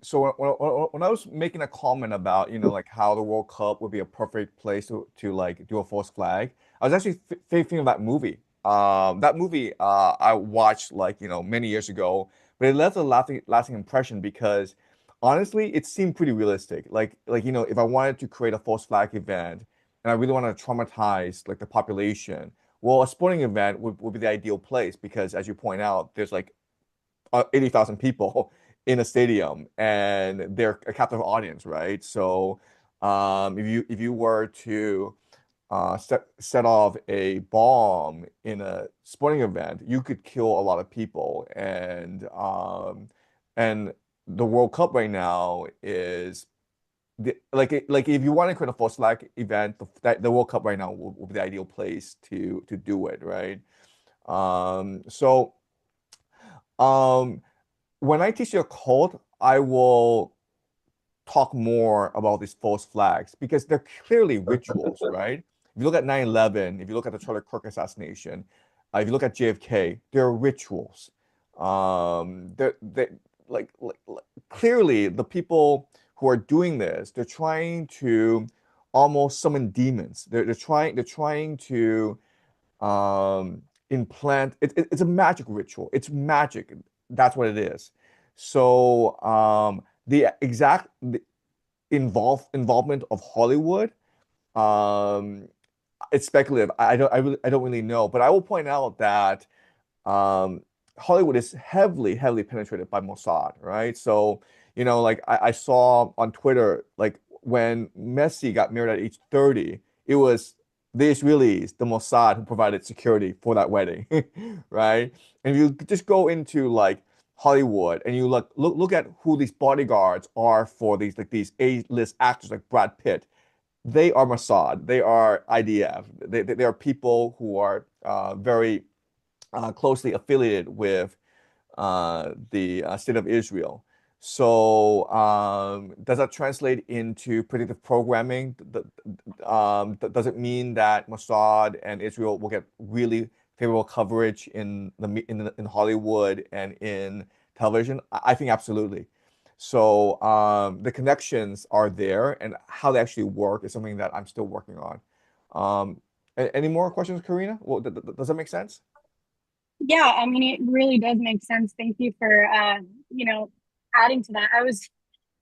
So when I was making a comment about, like how the World Cup would be a perfect place to like do a false flag, I was actually thinking of that movie. That movie I watched like, many years ago, but it left a lasting impression because honestly, it seemed pretty realistic. If I wanted to create a false flag event and I really want to traumatize like the population, well, a sporting event would be the ideal place because as you point out, there's like 80,000 people in a stadium and they're a captive audience, right? So if you were to set off a bomb in a sporting event, you could kill a lot of people. And the World Cup right now is like if you want to create a false flag event, the World Cup right now will be the ideal place to do it, right? So um when I teach your code, I will talk more about these false flags because they're clearly rituals, right? If you look at 9/11, if you look at the Charlie Kirk assassination, if you look at JFK, they're rituals. They like clearly the people who are doing this, they're trying to almost summon demons. They're trying to implant it's a magic ritual. It's magic. That's what it is. So the involvement of Hollywood, um it's speculative. I don't really know, but I will point out that um Hollywood is heavily penetrated by Mossad, right? So like I saw on Twitter, like when Messi got married at age 30, it was the Israelis, the Mossad, who provided security for that wedding, right? And if you just go into like Hollywood and you look at who these bodyguards are for these A-list actors like Brad Pitt, they are Mossad, they are IDF, they are people who are very closely affiliated with the state of Israel. So, does that translate into predictive programming? Does it mean that Mossad and Israel will get really favorable coverage in Hollywood and in television? I think absolutely. So, the connections are there, and how they actually work is something that I'm still working on. Any more questions, Karina? Well, does that make sense? Yeah, I mean, it really does make sense. Thank you for, adding to that. I was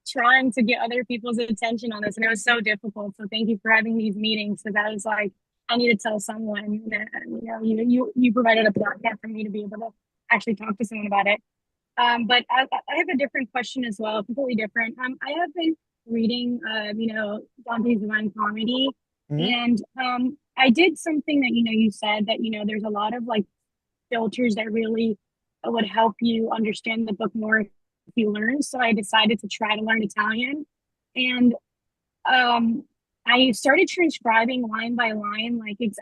trying to get other people's attention on this, and it was so difficult. So thank you for having these meetings because I was like, I need to tell someone that, you provided a platform for me to be able to actually talk to someone about it. But I have a different question as well, completely different. I have been reading, Dante's Divine Comedy, Hmm. and I did something that, you said that, there's a lot of like filters that really would help you understand the book more if you learn. So I decided to try to learn Italian. And um, I started transcribing line by line. Like it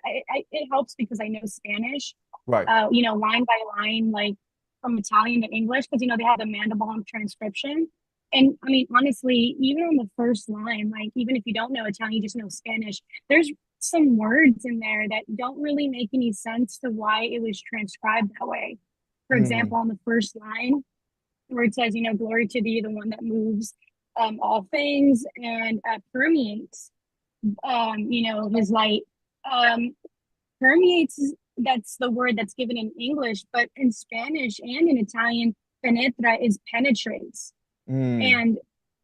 helps because I know Spanish, Right. line by line, like from Italian to English, because, they have the Mandelbaum transcription. And I mean, honestly, even on the first line, like even if you don't know Italian, you just know Spanish, there's some words in there that don't really make any sense to why it was transcribed that way. For Mm. example, on the first line, where it says, glory to thee, the one that moves all things and permeates, his light. Um, permeates, that's the word that's given in English, but in Spanish and in Italian, penetra is penetrates. Mm. And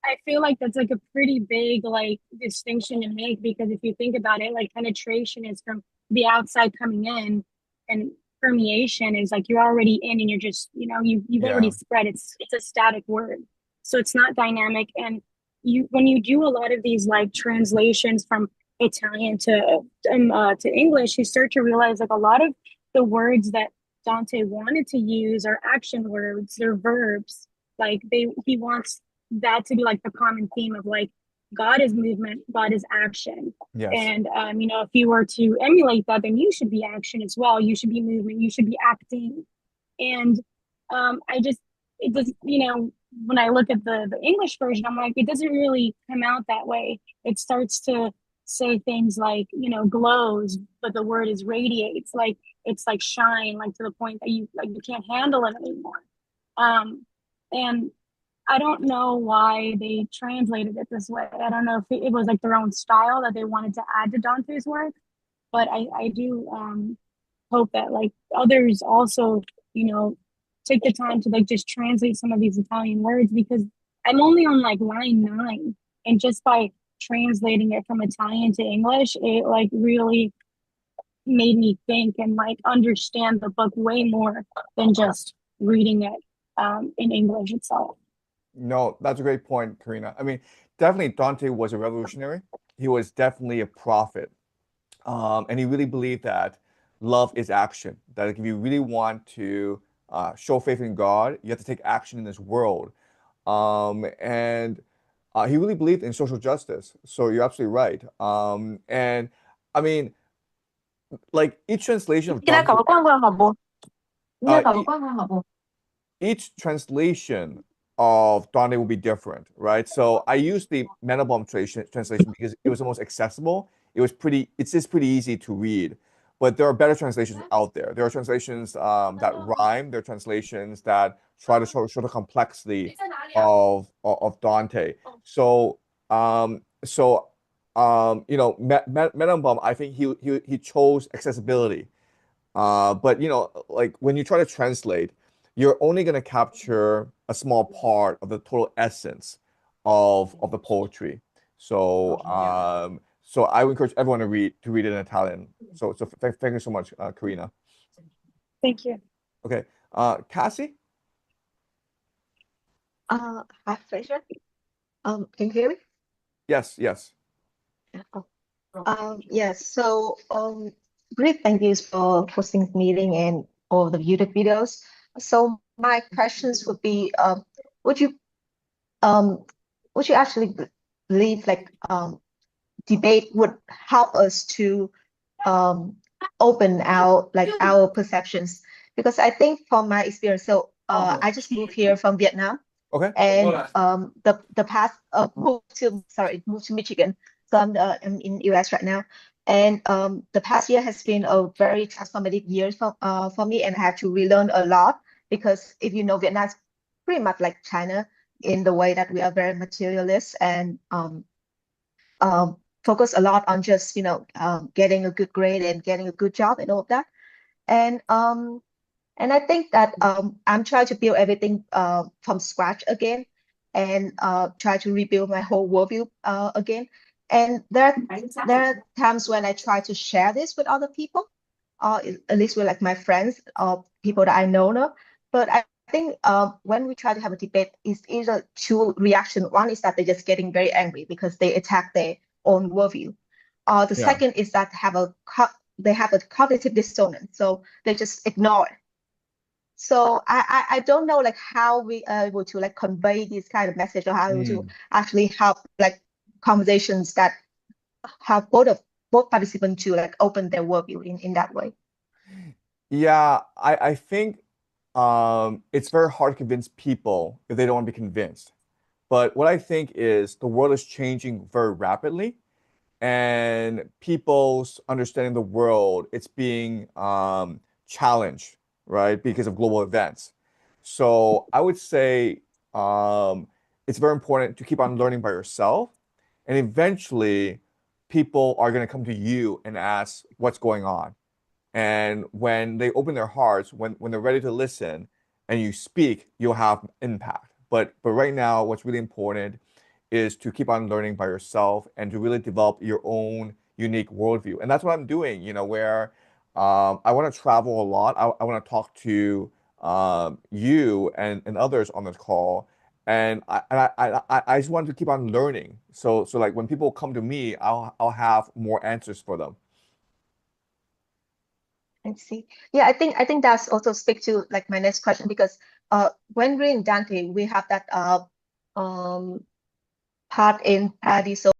I feel like that's like a pretty big like distinction to make because if you think about it, like penetration is from the outside coming in and permeation is like you're already in and you're just, you've already Yeah. spread. It's a static word. So it's not dynamic. And you when you do a lot of these like translations from Italian to English, you start to realize like a lot of the words that Dante wanted to use are action words, they're verbs. Like he wants that to be like the common theme of like God is movement, God is action. Yes. And if you were to emulate that, then you should be action as well. You should be movement, you should be acting. And I just it does, when I look at the English version, I'm like, it doesn't really come out that way. It starts to say things like, glows, but the word is radiates, like it's like shine, like to the point that you can't handle it anymore. Um, and I don't know why they translated it this way. I don't know if it was like their own style that they wanted to add to Dante's work, but I do hope that like others also, you know, take the time to like just translate some of these Italian words because I'm only on like line 9, and just by translating it from Italian to English, it like really made me think and like understand the book way more than just reading it in English itself. No, that's a great point, Karina. I mean, definitely Dante was a revolutionary. He was definitely a prophet. And he really believed that love is action. That if you really want to show faith in God, you have to take action in this world. And he really believed in social justice. So you're absolutely right. And I mean, like each translation of Dante, 呢一 uh, 個關係學部 each translation of Dante will be different, right? So I used the Mandelbaum translation because it was the most accessible. It's just pretty easy to read. But there are better translations out there. There are translations that rhyme. There are translations that try to show the complexity of Dante. So you know, Mandelbaum, I think he chose accessibility. But you know, like when you try to translate, you're only going to capture a small part of the total essence of the poetry. So so I would encourage everyone to read it in Italian. So thank you so much, Karina. Thank you. Okay, Cassie. Hi, pleasure. Can you hear me? Yes, yes. Oh, yes. So, great. Thank you for hosting this meeting and all the YouTube videos. So, my questions would be, would you, um, would you actually believe like, debate would help us to, um, open our perceptions? Because I think from my experience, so, I just moved here from Vietnam. Okay. And the past moved to Michigan. So I'm in US right now. And the past year has been a very transformative year for me, and I have to relearn a lot because if you know, Vietnam is pretty much like China in the way that we are very materialist and focus a lot on just getting a good grade and getting a good job and all of that. And I think that I'm trying to build everything from scratch again and try to rebuild my whole worldview again. And there are times when I try to share this with other people, at least with like my friends or people that I know now. But I think when we try to have a debate, it's either two reactions. One is that they're just getting very angry because they attack their own worldview. The Yeah. second is that they have a cognitive dissonance, so they just ignore it. So I don't know like how we are able to like convey this kind of message or how to Mm. actually have like conversations that have both participants to like open their worldview in that way. Yeah, I think it's very hard to convince people if they don't want to be convinced. But what I think is the world is changing very rapidly, and people's understanding the world, it's being challenged, right, because of global events. So I would say it's very important to keep on learning by yourself, and eventually people are going to come to you and ask what's going on. And when they open their hearts, when they're ready to listen and you speak, you'll have impact. But right now, what's really important is to keep on learning by yourself and to really develop your own unique worldview. And that's what I'm doing, you know, where I want to travel a lot. I want to talk to you and others on this call. And I just want to keep on learning. So like when people come to me, I'll have more answers for them. I see. Yeah, I think that's also speak to like my next question because when reading Dante, we have that um part in Paradiso